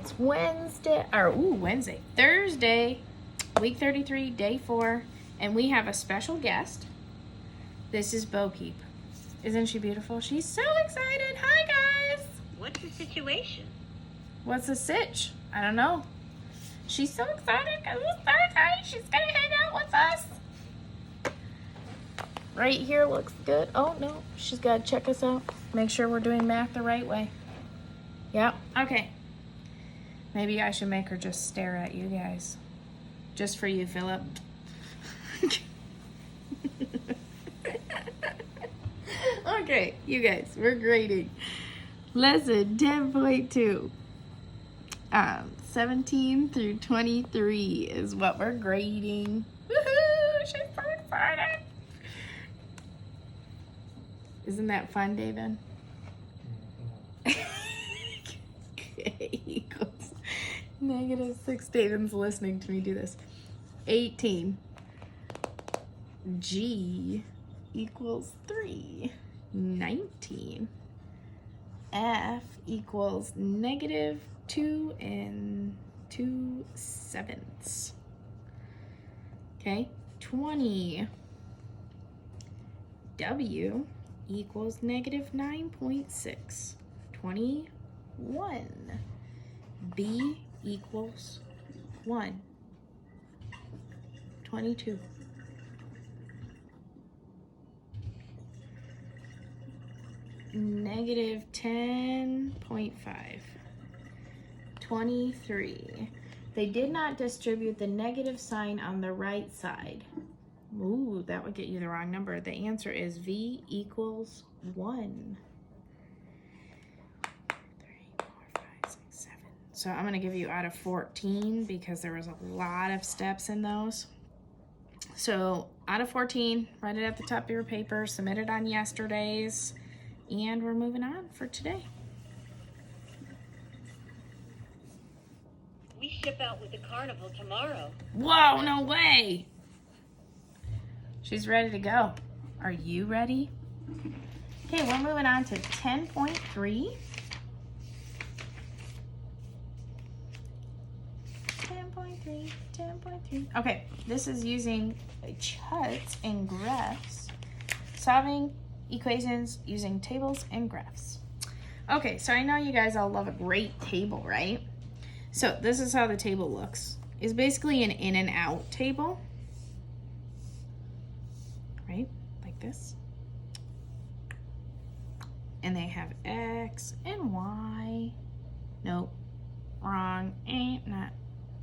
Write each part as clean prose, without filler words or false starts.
It's Thursday, week 33, day 4, and we have a special guest. This is Bo Keep. Isn't she beautiful? She's so excited. Hi, guys. What's the situation? What's the sitch? I don't know. She's so excited because it's Thursday. She's going to hang out with us. Right here looks good. Oh, no. She's got to check us out. Make sure we're doing math the right way. Yep. Okay. Maybe I should make her just stare at you guys. Just for you, Philip. Okay, you guys, we're grading. Lesson 10.2. 17 through 23 is what we're grading. Woohoo! She's so excited. Isn't that fun, David? Okay, equals -6. David's listening to me do this. 18. G equals 3. 19. F equals -2 and 2/7. Okay, 20. W equals -9.6. 21. B equals 1. 22. -10.5. 23. They did not distribute the negative sign on the right side. Ooh, that would get you the wrong number. The answer is V equals 1. 3, 4, 5, 6, 7. So I'm going to give you out of 14 because there was a lot of steps in those. So out of 14, write it at the top of your paper, submit it on yesterday's, and we're moving on for today. We ship out with the carnival tomorrow. Whoa, no way! She's ready to go. Are you ready? Okay, we're moving on to 10.3. 10.3. Okay, this is using charts and graphs, solving equations using tables and graphs. Okay, so I know you guys all love a great table, right? So this is how the table looks. It's basically an in and out table, right? Like this. And they have X and Y. Nope, wrong, ain't not.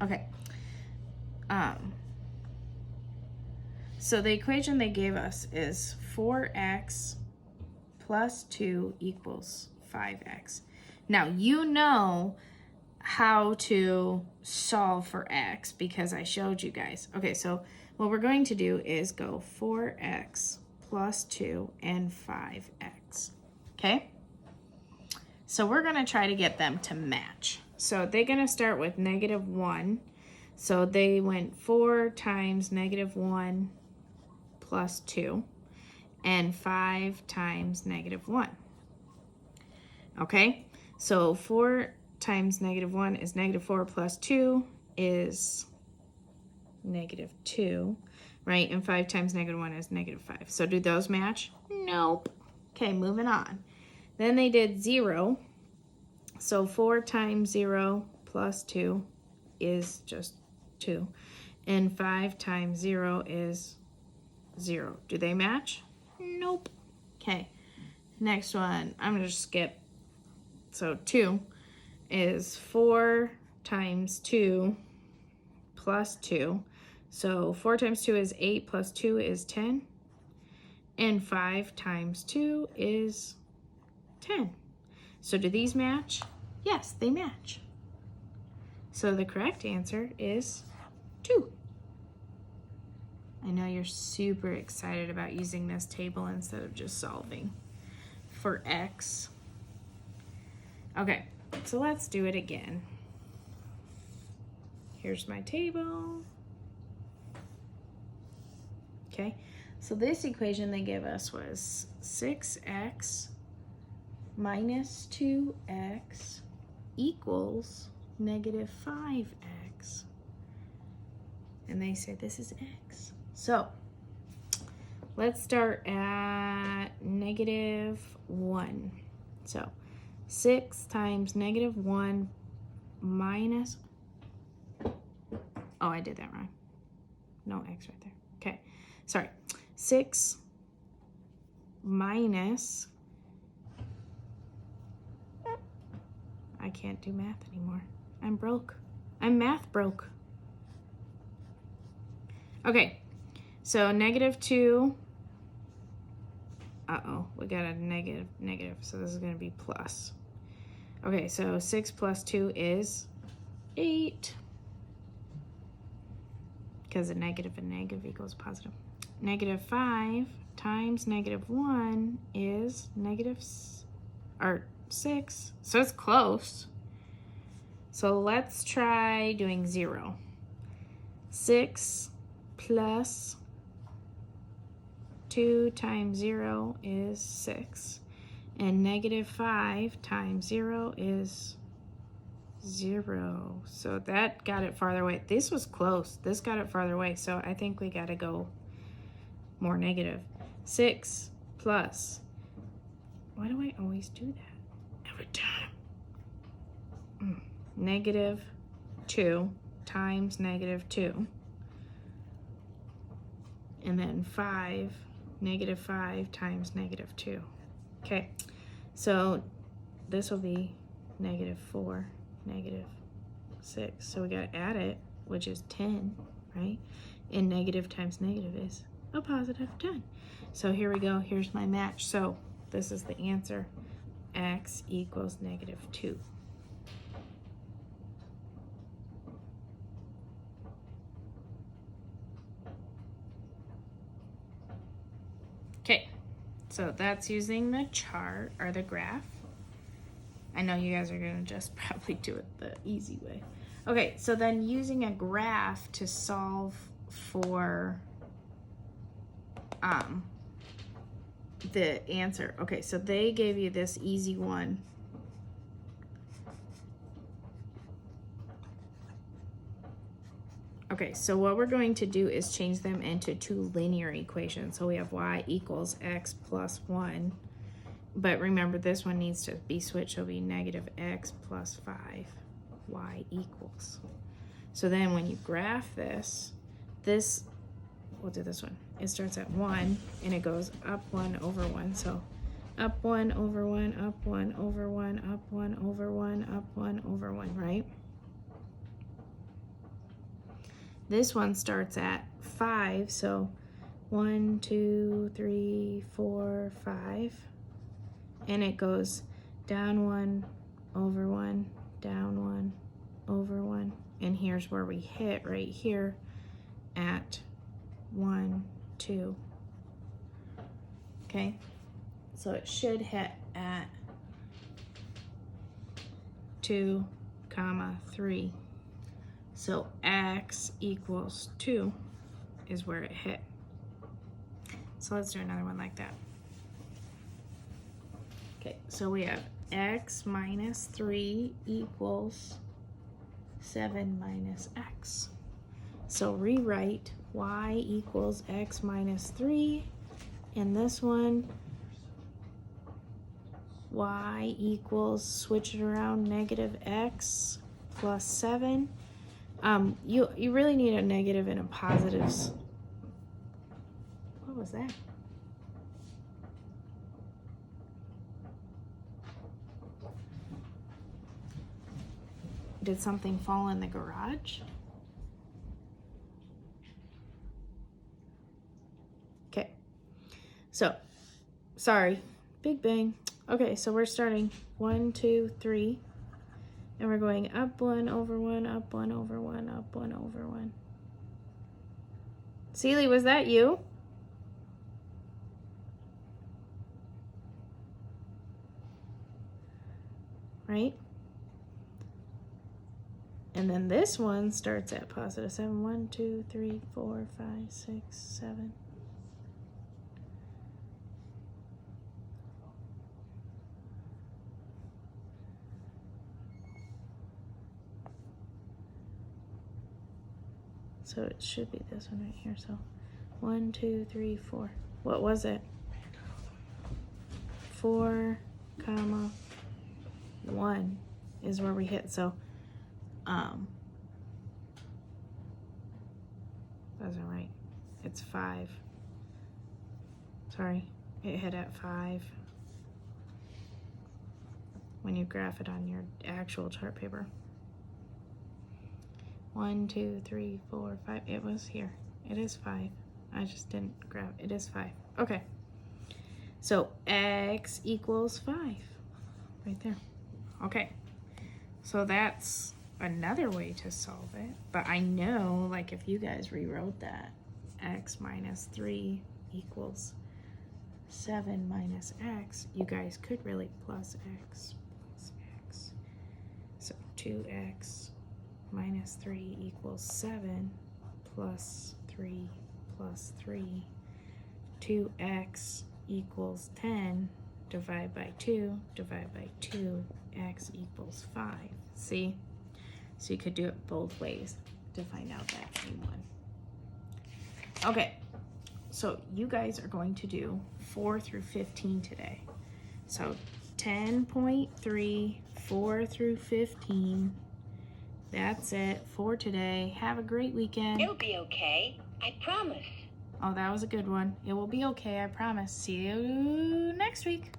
Okay. So the equation they gave us is 4x plus 2 equals 5x. Now, you know how to solve for x because I showed you guys. Okay, so what we're going to do is go 4x plus 2 and 5x. Okay? So we're going to try to get them to match. So they're going to start with -1. So they went 4 times -1 plus 2 and 5 times -1. Okay, so 4 times -1 is -4 plus 2 is -2, right? And 5 times -1 is -5. So do those match? Nope. Okay, moving on. Then they did 0. So 4 times 0 plus 2 is just 2. And 5 times 0 is 0. Do they match? Nope. Okay, next one. I'm going to skip. So 2 is 4 times 2 plus 2. So 4 times 2 is 8 plus 2 is 10. And 5 times 2 is 10. So do these match? Yes, they match. So the correct answer is 2. I know you're super excited about using this table instead of just solving for x. Okay, so let's do it again. Here's my table. Okay, so this equation they gave us was 6x minus 2x equals negative 5x. And they say this is x. So let's start at negative 1. So 6 times negative 1 minus, oh, I did that wrong. No x right there. Okay, sorry. 6 minus, I can't do math anymore. I'm broke. I'm math broke. Okay, so negative 2. Uh-oh, we got a negative, so this is going to be plus. Okay, so 6 plus 2 is 8. Because a negative and negative equals positive. Negative 5 times negative 1 is negative 6. So it's close. So let's try doing 0. 6 plus 2 times 0 is 6. And negative 5 times 0 is 0. So that got it farther away. This was close. This got it farther away. So I think we got to go more negative. 6 plus. Why do I always do that? Every time. Negative 2 times negative 2. And then 5, negative 5 times negative 2. Okay, so this will be negative 4, negative 6. So we got to add it, which is 10, right? And negative times negative is a positive 10. So here we go. Here's my match. So this is the answer. X equals negative 2. Okay, so that's using the chart or the graph. I know you guys are going to just probably do it the easy way. Okay, so then using a graph to solve for the answer. Okay, so they gave you this easy one. Okay, so what we're going to do is change them into two linear equations. So we have y equals x plus 1. But remember, this one needs to be switched. So it'll be negative x plus 5, y equals. So then when you graph this, we'll do this one. It starts at 1, and it goes up 1 over 1. So up 1 over 1, up 1 over 1, up 1 over 1, up 1 over 1, right? This one starts at 5, so 1, 2, 3, 4, 5. And it goes down 1 over 1, down 1 over 1. And here's where we hit right here at 1, 2. Okay, so it should hit at 2, 3. So x equals 2 is where it hit. So let's do another one like that. Okay, so we have x minus 3 equals 7 minus x. So rewrite y equals x minus 3. And this one, y equals, switch it around, negative x plus 7. You really need a negative and a positives. What was that? Did something fall in the garage? Okay. So, sorry. Big bang. Okay, so we're starting 1, 2, 3. And we're going up 1 over 1, up 1 over 1, up 1 over 1. Celie, was that you? Right? And then this one starts at positive 7. 1, 2, 3, 4, 5, 6, 7. So it should be this one right here. So 1, 2, 3, 4. What was it? 4, comma, 1 is where we hit. So, that's not right. It's 5. Sorry, it hit at 5 when you graph it on your actual chart paper. 1, 2, 3, 4, 5. It was here. It is 5. I just didn't grab. It is 5. Okay. So x equals 5. Right there. Okay. So that's another way to solve it. But I know, like, if you guys rewrote that, x minus 3 equals 7 minus x, you guys could really plus x. So 2x minus 3 equals 7 plus 3 plus 3. 2x equals 10, divide by 2, divide by 2, x equals 5. See? So you could do it both ways to find out that same one. Okay, so you guys are going to do 4 through 15 today. So 10.3, 4 through 15. That's it for today. Have a great weekend. It'll be okay. I promise. Oh, that was a good one. It will be okay, I promise. See you next week.